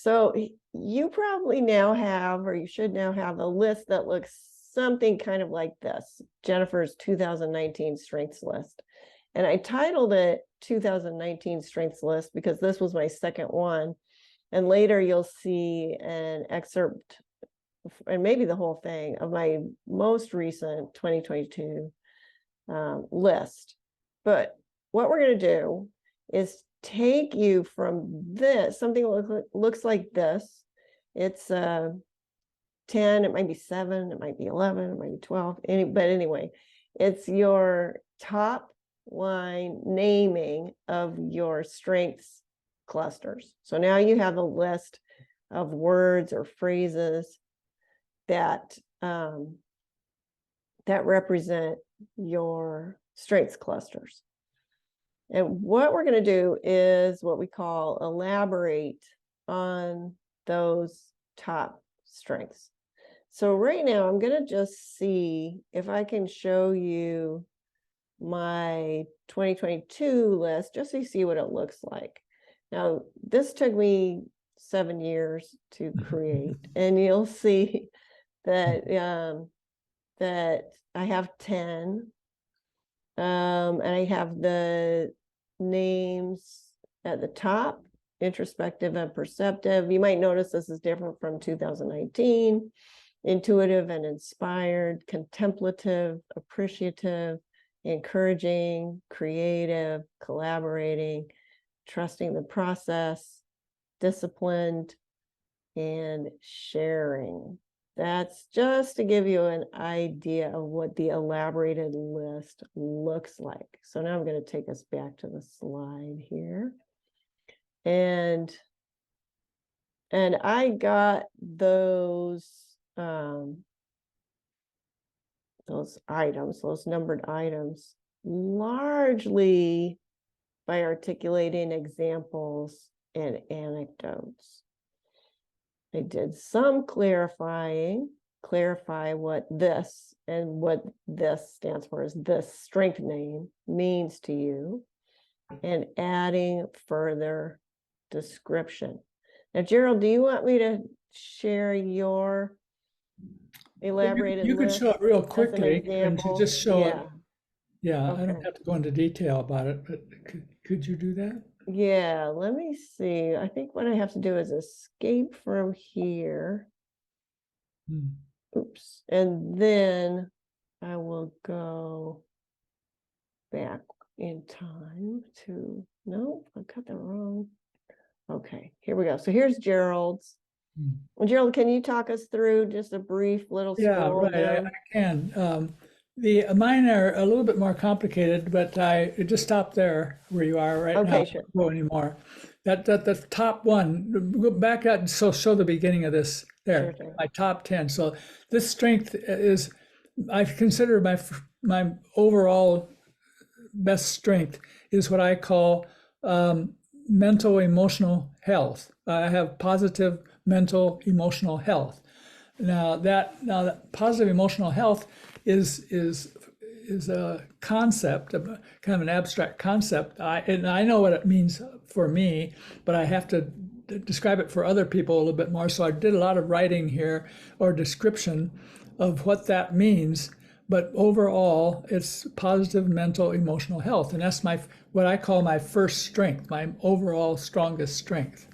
So you probably now have, or you should now have, a list that looks something kind of like this, Jennifer's 2019 Strengths List. And I titled it 2019 Strengths List because this was my second one. And later you'll see an excerpt, and maybe the whole thing, of my most recent 2022 list. But what we're going to do is take you from this, something looks like this. It's 10, it might be 7, it might be 11, it might be 12. But anyway, it's your top line naming of your strengths clusters. So now you have a list of words or phrases that represent your strengths clusters. And what we're going to do is what we call elaborate on those top strengths. So right now I'm going to just see if I can show you my 2022 list, just so you see what it looks like. Now, this took me 7 years to create, and you'll see that that I have 10, and I have the names at the top: introspective and perceptive. You might notice this is different from 2019. Intuitive and inspired, contemplative, appreciative, encouraging, creative, collaborating, trusting the process, disciplined, and sharing. That's just to give you an idea of what the elaborated list looks like. So now I'm going to take us back to the slide here. And I got those items, those numbered items, largely by articulating examples and anecdotes. I did some clarify what this and what this stands for, is this strength name, means to you, and adding further description. Now, Gerald, do you want me to share your elaborated You could list show it real quickly and example? just show it. Yeah. Yeah, Okay. I don't have to go into detail about it, but could you do that? Yeah, let me see. I think what I have to do is escape from here. Oops. And then I will go back in time to, no, I cut that wrong. Okay, here we go. So here's Gerald's. Well, Gerald, can you talk us through just a brief little scroll right. down? I can. Mine are a little bit more complicated, but I just stop there where you are right now. Sure. Don't go anymore. The top one, go back up and show the beginning of this there. Sure. My top 10. So this strength is, I consider my overall best strength is what I call mental emotional health. I have positive mental emotional health. Now that positive emotional health is a concept, kind of an abstract concept. And I know what it means for me, but I have to describe it for other people a little bit more. So I did a lot of writing here, or description of what that means. But overall, it's positive mental emotional health, and that's what I call my first strength, my overall strongest strength.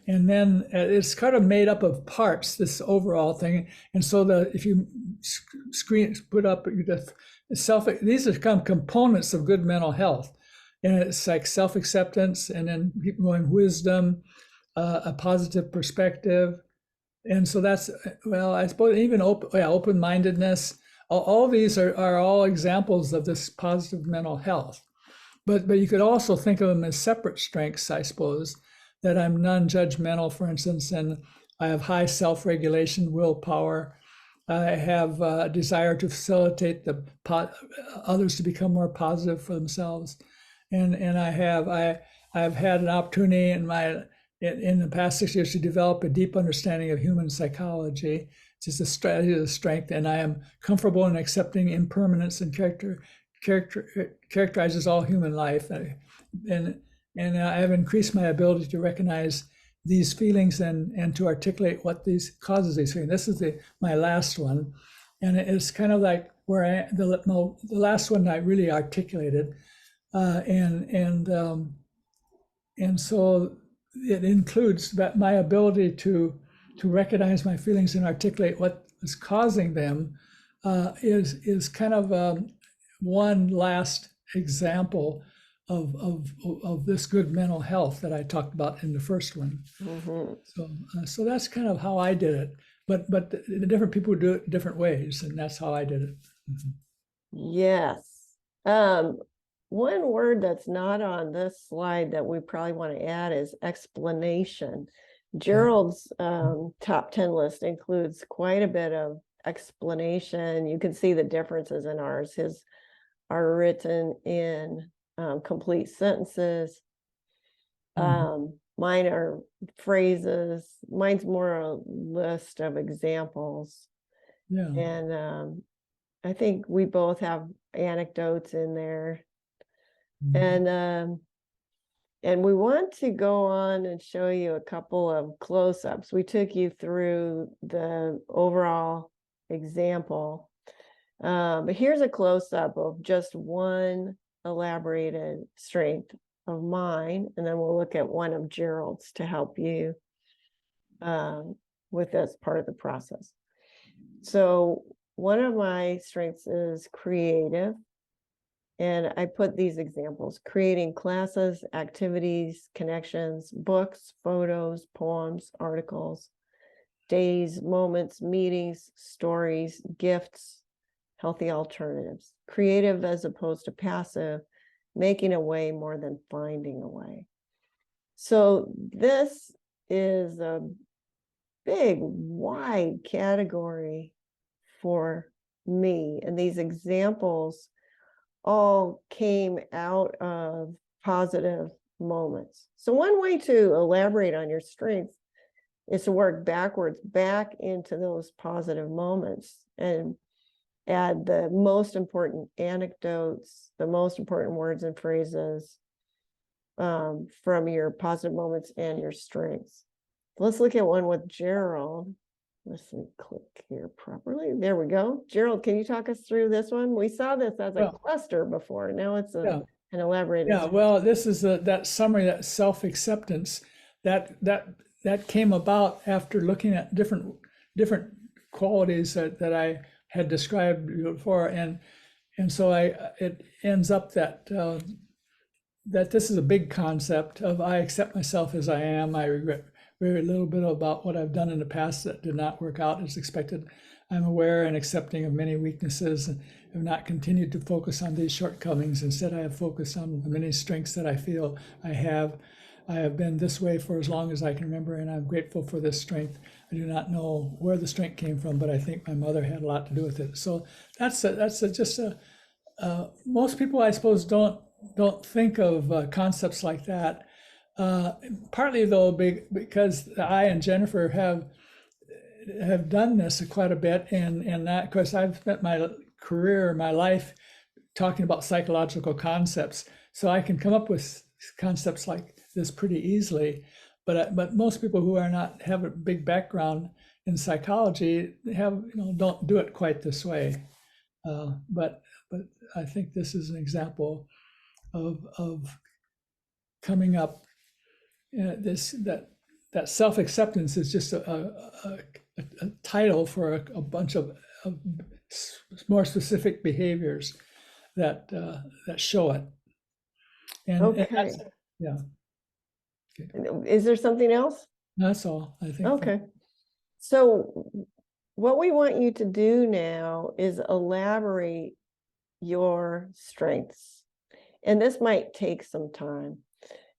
And then it's kind of made up of parts, this overall thing. And so if you put up these are kind of components of good mental health. And it's like self-acceptance, and then people going wisdom, a positive perspective. And so that's, well, I suppose even open-mindedness. All these are all examples of this positive mental health. But you could also think of them as separate strengths, I suppose. That I'm non-judgmental, for instance, and I have high self-regulation, willpower. I have a desire to facilitate others to become more positive for themselves, and I've had an opportunity in the past 6 years to develop a deep understanding of human psychology. It's just a strength, and I am comfortable in accepting impermanence and characterizes all human life, and I have increased my ability to recognize these feelings and to articulate what these causes these feelings. This is my last one, and it's kind of like where the last one I really articulated, and so it includes that my ability to recognize my feelings and articulate what is causing them is kind of one last example of this good mental health that I talked about in the first one. Mm-hmm. So that's kind of how I did it. But the different people do it different ways, and that's how I did it. Mm-hmm. Yes. One word that's not on this slide that we probably want to add is explanation. Gerald's top 10 list includes quite a bit of explanation. You can see the differences in ours. His are written in complete sentences. Mine are phrases. Mine's more a list of examples. Yeah. And I think we both have anecdotes in there. Mm-hmm. And we want to go on and show you a couple of close-ups. We took you through the overall example, but here's a close-up of just one elaborated strength of mine, and then we'll look at one of Gerald's to help you with this part of the process. So one of my strengths is creative. And I put these examples: creating classes, activities, connections, books, photos, poems, articles, days, moments, meetings, stories, gifts, healthy alternatives. Creative as opposed to passive, making a way more than finding a way. So this is a big, wide category for me. And these examples all came out of positive moments. So one way to elaborate on your strengths is to work backwards back into those positive moments and add the most important anecdotes, the most important words and phrases from your positive moments and your strengths. Let's look at one with Gerald. Let's see, click here properly. There we go. Gerald, can you talk us through this one? We saw this as a cluster before. Now it's an elaborated. Yeah, well, this is that summary, that self-acceptance that came about after looking at different qualities that I had described before, and so it ends up that this is a big concept of I accept myself as I am. I regret very little bit about what I've done in the past that did not work out as expected. I'm aware and accepting of many weaknesses and have not continued to focus on these shortcomings. Instead, I have focused on the many strengths that I feel I have. I have been this way for as long as I can remember, and I'm grateful for this strength. I do not know where the strength came from, but I think my mother had a lot to do with it. So that's just most people, I suppose, don't think of concepts like that. Partly though, because I and Jennifer have done this quite a bit, and that, of course, I've spent my career, my life, talking about psychological concepts, so I can come up with concepts like this pretty easily. But most people who are not have a big background in psychology don't do it quite this way. But I think this is an example of coming up. That self-acceptance is just a title for a bunch of more specific behaviors that show it. And, okay. Yeah. Okay. Is there something else? That's all, I think. Okay. So what we want you to do now is elaborate your strengths. And this might take some time.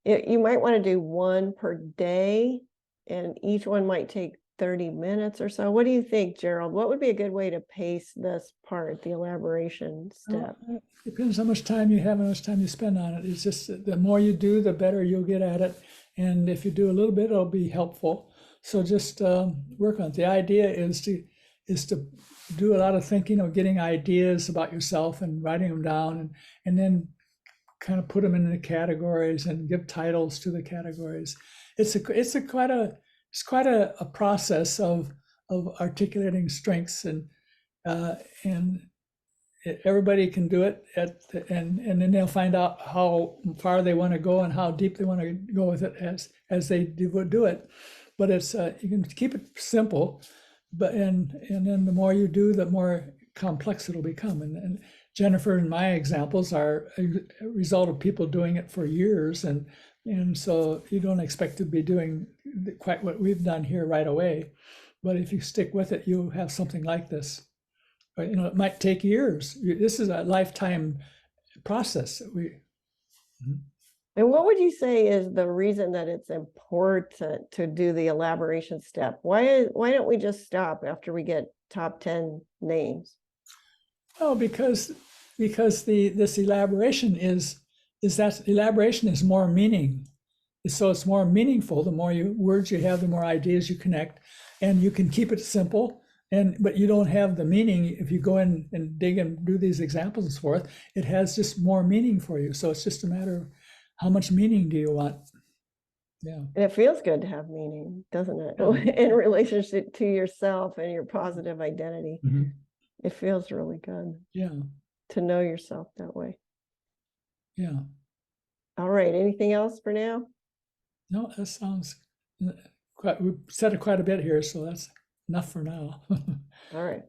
You might want to do one per day, and each one might take 30 minutes or so. What do you think, Gerald? What would be a good way to pace this part, the elaboration step? It depends how much time you have and how much time you spend on it. It's just the more you do, the better you'll get at it. And if you do a little bit, it'll be helpful. So just work on it. The idea is to do a lot of thinking of getting ideas about yourself and writing them down, and then kind of put them into categories and give titles to the categories. it's quite a process of articulating strengths, and everybody can do it and then they'll find out how far they want to go and how deep they want to go with it as they do it. But it's you can keep it simple, but and then the more you do, the more complex it'll become. And Jennifer and my examples are a result of people doing it for years, and so you don't expect to be doing quite what we've done here right away. But if you stick with it, you'll have something like this. But, it might take years. This is a lifetime process. And what would you say is the reason that it's important to do the elaboration step? Why don't we just stop after we get top 10 names? Oh, because this elaboration is more meaning. So it's more meaningful. The more words you have, the more ideas you connect, and you can keep it simple. But you don't have the meaning if you go in and dig and do these examples and so forth. It has just more meaning for you. So it's just a matter of how much meaning do you want. Yeah. And it feels good to have meaning, doesn't it? Yeah. In relationship to yourself and your positive identity. Mm-hmm. It feels really good. Yeah. To know yourself that way. Yeah. All right. Anything else for now? No, that sounds quite, we've said it quite a bit here, so that's enough for now. All right.